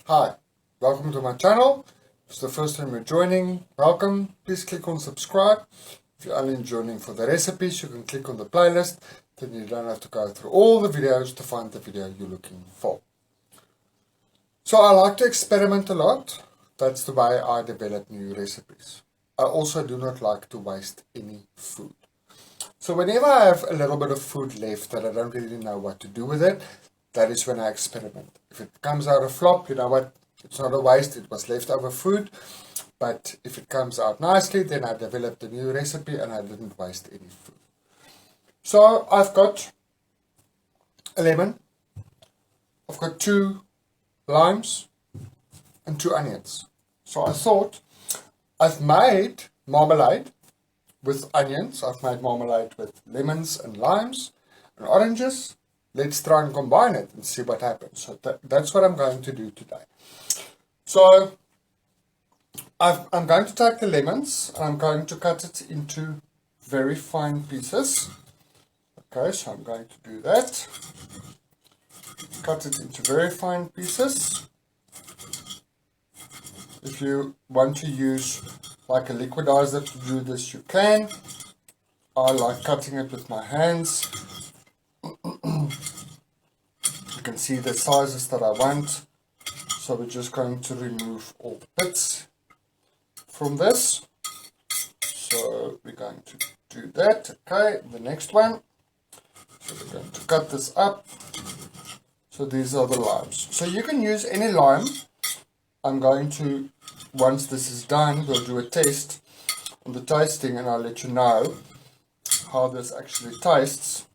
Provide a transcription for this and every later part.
Hi, welcome to my channel. If it's the first time you're joining, welcome. Please click on subscribe. If you're only joining for the recipes, you can click on the playlist. Then you don't have to go through all the videos to find the video you're looking for. So I like to experiment a lot. That's the way I develop new recipes. I also do not like to waste any food. So whenever I have a little bit of food left that I don't really know what to do with it, that is when I experiment. If it comes out a flop, you know what, it's not a waste, it was leftover food. But if it comes out nicely, then I developed a new recipe and I didn't waste any food. So I've got a lemon, I've got 2 limes and 2 onions. So I thought, I've made marmalade with onions, I've made marmalade with lemons and limes and oranges. Let's try and combine it and see what happens. So that's what I'm going to do today. So I'm going to take the lemons and I'm going to cut it into very fine pieces. Okay, so I'm going to do that. Cut it into very fine pieces. If you want to use like a liquidizer to do this, you can. I like cutting it with my hands. You can see the sizes that I want. So we're just going to remove all the bits from this. So we're going to do that. Okay, the next one. So we're going to cut this up. So these are the limes. So you can use any lime. I'm going to, once this is done, we'll do a test on the tasting and I'll let you know how this actually tastes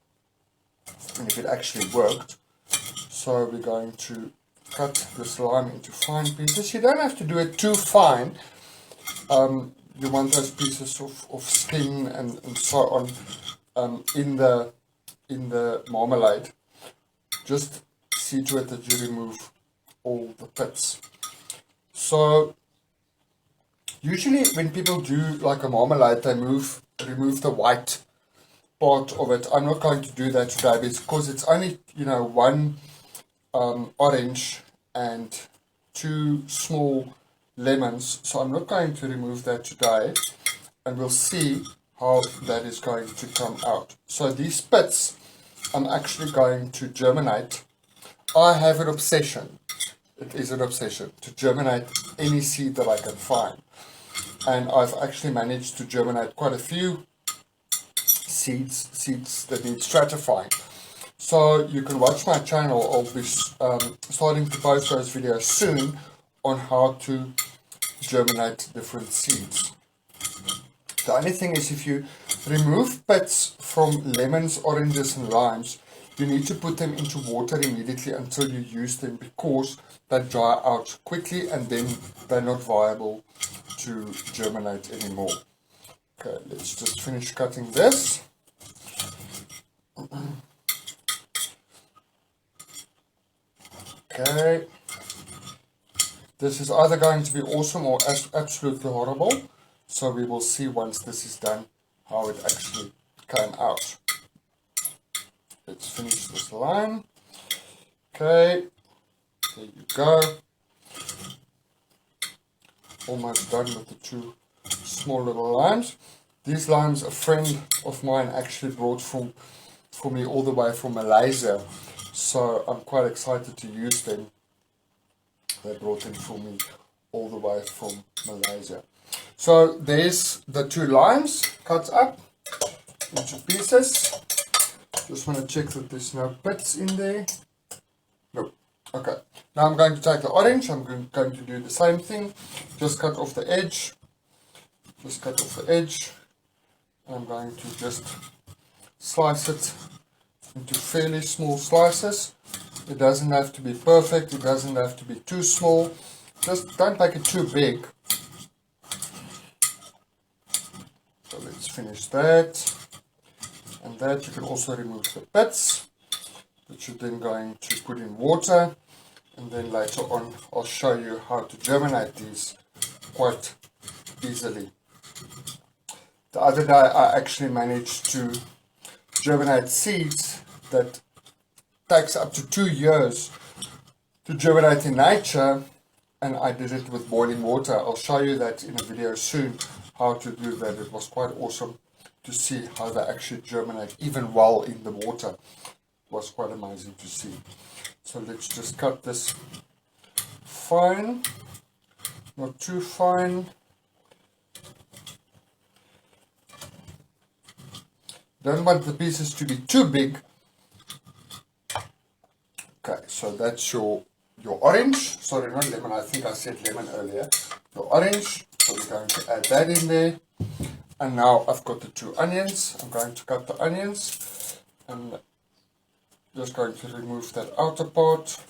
and if it actually worked. So we're going to cut this lime into fine pieces. You don't have to do it too fine. You want those pieces of skin and so on in the marmalade. Just see to it that you remove all the pits. So usually when people do like a marmalade, they remove the white part of it. I'm not going to do that today because it's only, you know, 1 orange and 2 small lemons. So I'm not going to remove that today, and we'll see how that is going to come out. So these pits I'm actually going to germinate. I have an obsession. It is an obsession to germinate any seed that I can find. And I've actually managed to germinate quite a few seeds that need stratifying. So you can watch my channel. I'll be starting to post those videos soon on how to germinate different seeds. The only thing is, if you remove pits from lemons, oranges and limes, you need to put them into water immediately until you use them, because they dry out quickly and then they're not viable to germinate anymore. Okay, let's just finish cutting this. Okay, this is either going to be awesome or absolutely horrible. So we will see once this is done how it actually came out. Let's finish this line. Okay, there you go. Almost done with the 2 small little limes. These limes a friend of mine actually brought for me all the way from Malaysia. So I'm quite excited to use them. They brought them for me all the way from Malaysia. So there's the 2 limes cut up into pieces. Just want to check that there's no pits in there. No. Okay. Now I'm going to take the orange. I'm going to do the same thing. Just cut off the edge. Just cut off the edge. And I'm going to just slice it into fairly small slices. It doesn't have to be perfect. It doesn't have to be too small. Just don't make it too big. So let's finish that. And that you can also remove the pits, that you're then going to put in water, and then later on I'll show you how to germinate these quite easily. The other day I actually managed to germinate seeds that takes up to 2 years to germinate in nature, and I did it with boiling water. I'll show you that in a video soon, how to do that. It was quite awesome to see how they actually germinate even while in the water. It was quite amazing to see. So let's just cut this fine, not too fine. Don't want the pieces to be too big. Okay, so that's your orange. Sorry, not lemon. I think I said lemon earlier. Your orange. So we're going to add that in there. And now I've got the 2 onions. I'm going to cut the onions. And just going to remove that outer part.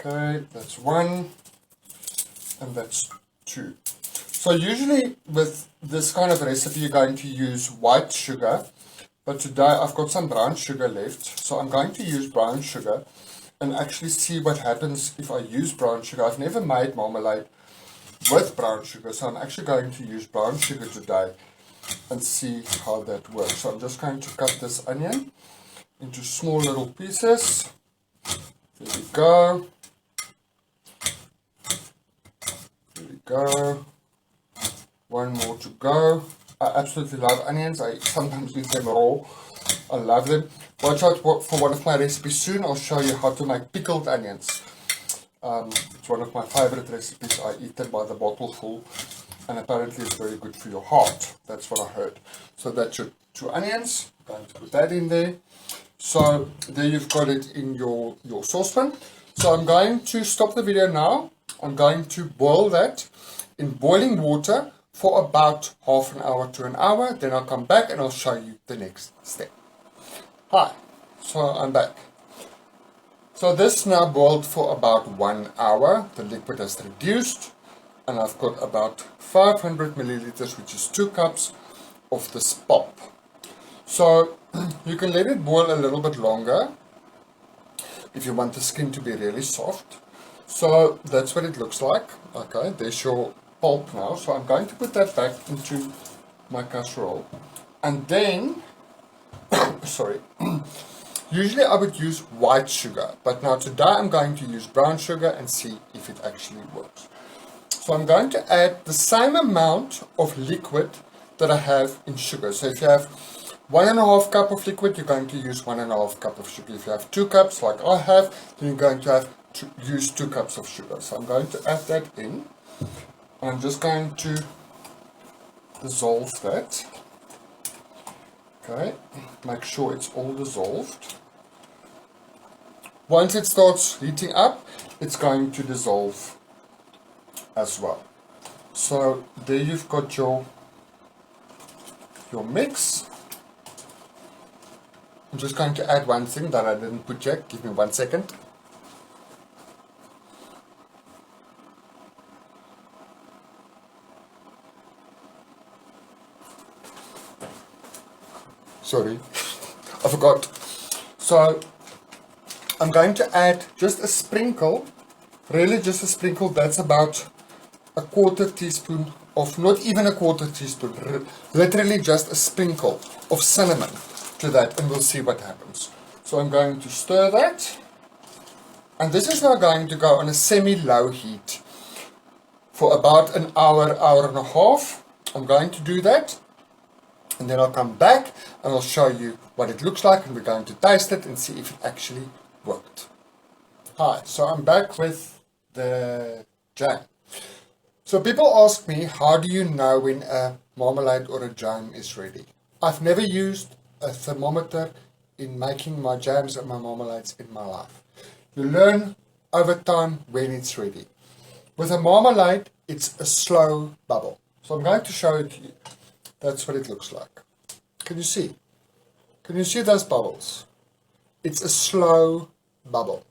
Okay, that's 1. And that's 2. So usually with this kind of recipe you're going to use white sugar, but today I've got some brown sugar left, so I'm going to use brown sugar and actually see what happens if I use brown sugar. I've never made marmalade with brown sugar, so I'm actually going to use brown sugar today and see how that works. So I'm just going to cut this onion into small little pieces. There we go. There we go. 1 more to go. I absolutely love onions. I sometimes eat them raw. I love them. Watch out for one of my recipes soon. I'll show you how to make pickled onions. It's one of my favorite recipes. I eat them by the bottle full, and apparently it's very good for your heart. That's what I heard. So that's your 2 onions. I'm going to put that in there. So there you've got it in your saucepan. So I'm going to stop the video now. I'm going to boil that in boiling water for about half an hour to an hour. Then I'll come back and I'll show you the next step. Hi, so I'm back. So this now boiled for about 1 hour. The liquid has reduced and I've got about 500 milliliters, which is 2 cups of this pulp. So you can let it boil a little bit longer if you want the skin to be really soft. So that's what it looks like. Okay, there's your pulp now. So I'm going to put that back into my casserole. And then, sorry, usually I would use white sugar, but now today I'm going to use brown sugar and see if it actually works. So I'm going to add the same amount of liquid that I have in sugar. So if you have 1.5 cup of liquid, you're going to use 1.5 cup of sugar. If you have 2 cups like I have, then you're going to have to use 2 cups of sugar. So I'm going to add that in. I'm just going to dissolve that. Okay, make sure it's all dissolved. Once it starts heating up, it's going to dissolve as well. So there you've got your mix. I'm just going to add one thing that I didn't put yet. Give me 1 second. Sorry, I forgot. So I'm going to add just a sprinkle, really just a sprinkle. That's about a 1/4 teaspoon of, not even a 1/4 teaspoon, literally just a sprinkle of cinnamon to that, and we'll see what happens. So I'm going to stir that, and this is now going to go on a semi-low heat for about an hour, hour and a half. I'm going to do that. And then I'll come back and I'll show you what it looks like, and we're going to taste it and see if it actually worked. Hi, so I'm back with the jam. So people ask me, how do you know when a marmalade or a jam is ready? I've never used a thermometer in making my jams and my marmalades in my life. You learn over time when it's ready. With a marmalade, it's a slow bubble. So I'm going to show it to you. That's what it looks like. Can you see? Can you see those bubbles? It's a slow bubble.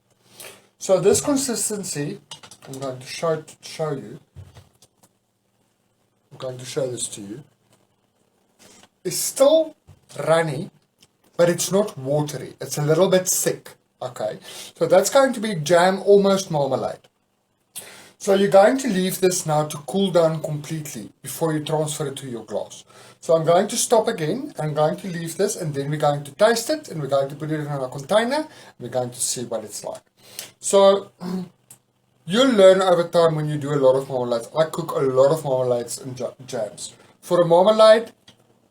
So this consistency, I'm going to show you. I'm going to show this to you. Is still runny, but it's not watery. It's a little bit thick. Okay, so that's going to be jam, almost marmalade. So you're going to leave this now to cool down completely before you transfer it to your glass. So I'm going to stop again. I'm going to leave this, and then we're going to taste it, and we're going to put it in a container. And we're going to see what it's like. So You'll learn over time when you do a lot of marmalades. I cook a lot of marmalades and jams. For a marmalade,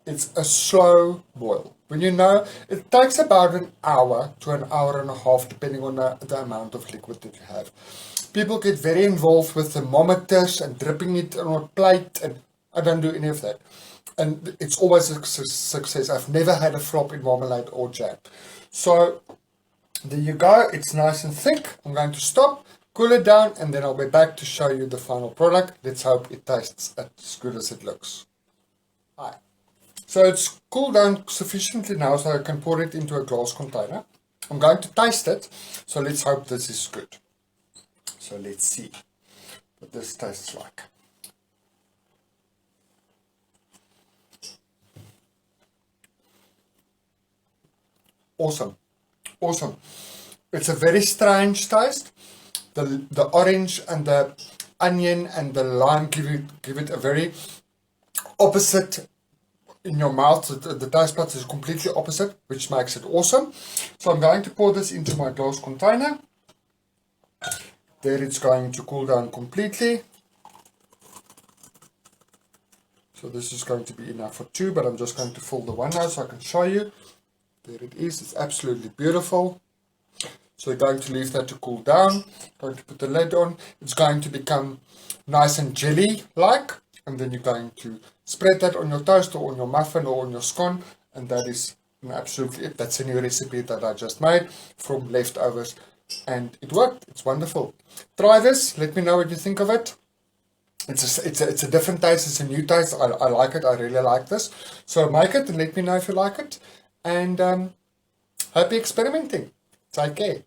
it's a slow boil. When you know, it takes about an hour to an hour and a half, depending on the amount of liquid that you have. People get very involved with thermometers and dripping it on a plate, and I don't do any of that. And it's always a success. I've never had a flop in marmalade or jam. So there you go. It's nice and thick. I'm going to stop, cool it down, and then I'll be back to show you the final product. Let's hope it tastes as good as it looks. Hi. So it's cooled down sufficiently now so I can pour it into a glass container. I'm going to taste it, so let's hope this is good. So let's see what this tastes like. Awesome. Awesome. It's a very strange taste. The orange and the onion and the lime give it a very opposite in your mouth. The taste buds is completely opposite, which makes it awesome. So I'm going to pour this into my glass container. There it's going to cool down completely. So this is going to be enough for two, but I'm just going to fill the one now so I can show you. There it is. It's absolutely beautiful. So we're going to leave that to cool down. Going to put the lid on. It's going to become nice and jelly-like. And then you're going to spread that on your toast or on your muffin or on your scone. And that is absolutely it. That's a new recipe that I just made from leftovers. And it worked. It's wonderful. Try this. Let me know what you think of it. It's a different taste. It's a new taste. I like it. I really like this. So make it and let me know if you like it. And happy experimenting. Take care.